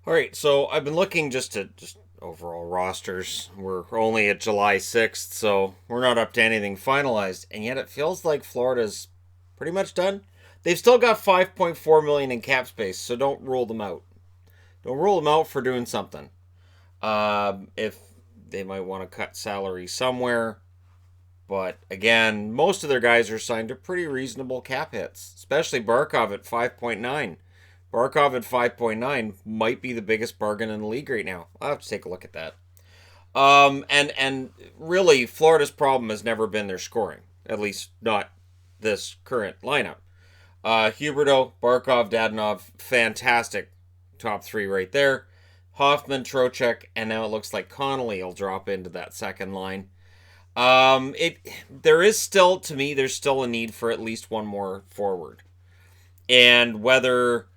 All right, so I've been looking just overall rosters. We're only at July 6th, so we're not up to anything finalized, and yet it feels like Florida's pretty much done. They've still got 5.4 million in cap space, so don't rule them out. Don't rule them out for doing something. If they might want to cut salary somewhere, but again, most of their guys are signed to pretty reasonable cap hits, especially Barkov at 5.9. Barkov at 5.9 might be the biggest bargain in the league right now. I'll have to take a look at that. And really, Florida's problem has never been their scoring, at least not this current lineup. Huberto, Barkov, Dadonov, fantastic top three right there. Hoffman, Trocheck, and now it looks like Connolly will drop into that second line. It there is still, to me, there's still a need for at least one more forward, and whether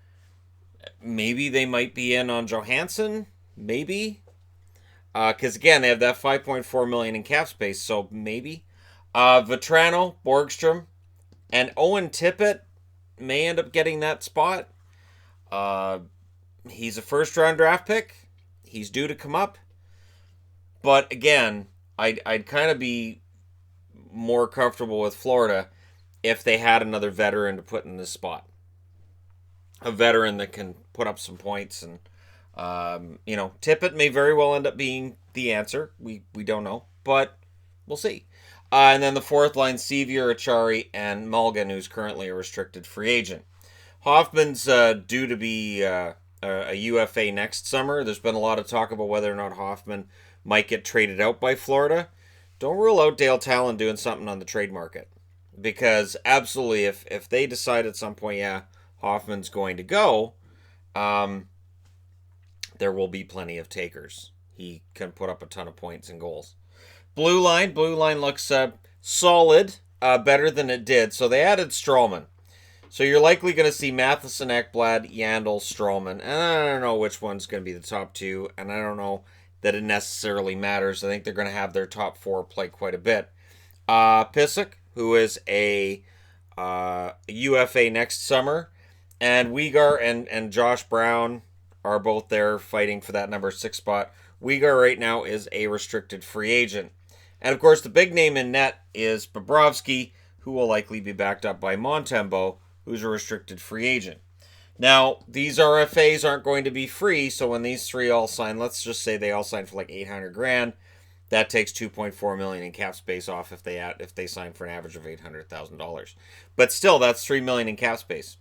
maybe they might be in on Johansson, maybe, because again they have that 5.4 million in cap space, so maybe. Vetrano, Borgstrom, and Owen Tippett may end up getting that spot. Uh, he's a first round draft pick. He's due to come up, but again, I'd kind of be more comfortable with Florida if they had another veteran to put in this spot. A veteran that can put up some points, and Tippett may very well end up being the answer. We don't know, but we'll see. And then the fourth line, Sevier, Achari, and Mulligan, who's currently a restricted free agent. Hoffman's due to be a UFA next summer. There's been a lot of talk about whether or not Hoffman might get traded out by Florida. Don't rule out Dale Talon doing something on the trade market, because absolutely, if they decide at some point, yeah, Hoffman's going to go, um, there will be plenty of takers. He can put up a ton of points and goals. Blue line looks solid, better than it did. So they added Strawman. So you're likely going to see Matheson, Ekblad, Yandel, Strawman, and I don't know which one's going to be the top two, and I don't know that it necessarily matters. I think they're going to have their top four play quite a bit. Pissick, who is a UFA next summer, and Uyghur and Josh Brown are both there fighting for that number 6 spot. Uyghur right now is a restricted free agent. And of course, the big name in net is Bobrovsky, who will likely be backed up by Montembeault, who's a restricted free agent. Now, these RFAs aren't going to be free, so when these three all sign, let's just say they all sign for like 800 grand, that takes 2.4 million in cap space off if they sign for an average of $800,000. But still, that's 3 million in cap space.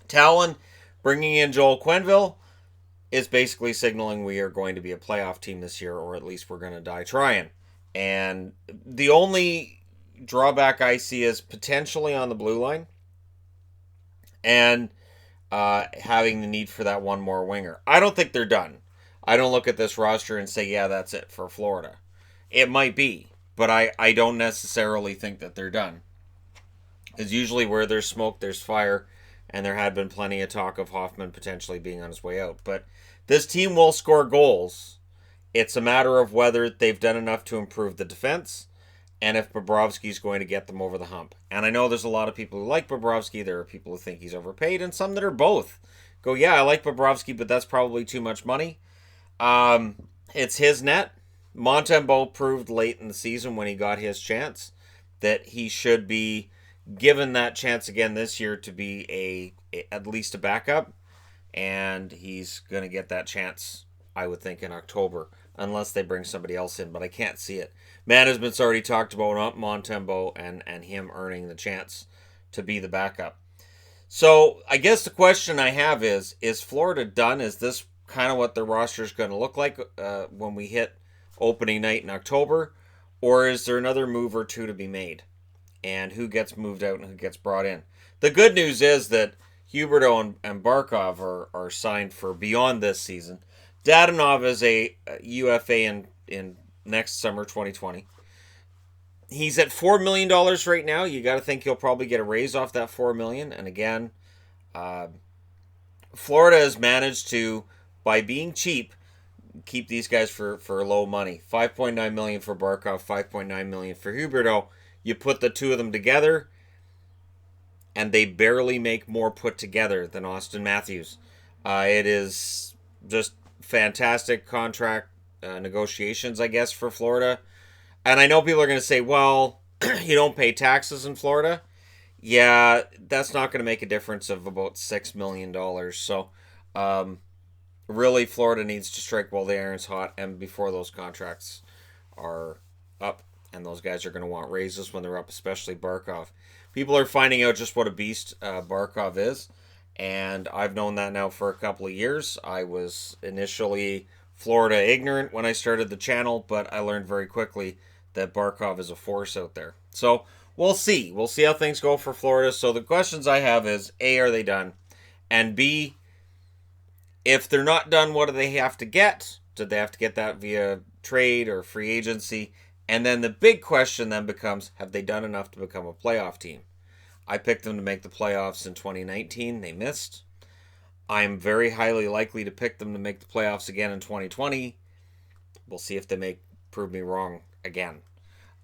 Talon bringing in Joel Quenneville is basically signaling we are going to be a playoff team this year, or at least we're going to die trying. And the only drawback I see is potentially on the blue line, and having the need for that one more winger. I don't think they're done. I don't look at this roster and say, yeah, that's it for Florida. It might be, but I don't necessarily think that they're done. Because usually where there's smoke, there's fire, and there had been plenty of talk of Hoffman potentially being on his way out. But this team will score goals. It's a matter of whether they've done enough to improve the defense, and if Bobrovsky's going to get them over the hump. And I know there's a lot of people who like Bobrovsky. There are people who think he's overpaid, and some that are both. Go, yeah, I like Bobrovsky, but that's probably too much money. It's his net. Montembeault proved late in the season when he got his chance that he should be given that chance again this year to be at least a backup, and he's going to get that chance, I would think, in October, unless they bring somebody else in, but I can't see it. Management's already talked about Montembeault and him earning the chance to be the backup. So I guess the question I have is Florida done? Is this kind of what the roster is going to look like when we hit opening night in October? Or is there another move or two to be made? And who gets moved out and who gets brought in? The good news is that Huberto and Barkov are signed for beyond this season. Dadonov is a UFA in next summer, 2020. He's at $4 million right now. You got to think he'll probably get a raise off that $4 million. And again, Florida has managed to, by being cheap, keep these guys for low money. $5.9 million for Barkov, $5.9 million for Huberto. You put the two of them together, and they barely make more put together than Austin Matthews. It is just fantastic contract negotiations, I guess, for Florida. And I know people are going to say, well, you don't pay taxes in Florida. Yeah, that's not going to make a difference of about $6 million. So, um, really, Florida needs to strike while the iron's hot, and before those contracts are up, and those guys are going to want raises when they're up, especially Barkov. People are finding out just what a beast Barkov is, and I've known that now for a couple of years. I was initially Florida ignorant when I started the channel, but I learned very quickly that Barkov is a force out there. So we'll see. We'll see how things go for Florida. So the questions I have is A, are they done? And B, if they're not done, what do they have to get? Did they have to get that via trade or free agency? And then the big question then becomes, have they done enough to become a playoff team? I picked them to make the playoffs in 2019. They missed. I'm very highly likely to pick them to make the playoffs again in 2020. We'll see if they prove me wrong again.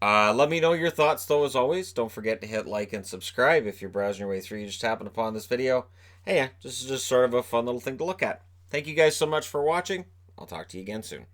Let me know your thoughts, though, as always. Don't forget to hit like and subscribe if you're browsing your way through. You just happened upon this video. Hey, yeah, this is just sort of a fun little thing to look at. Thank you guys so much for watching. I'll talk to you again soon.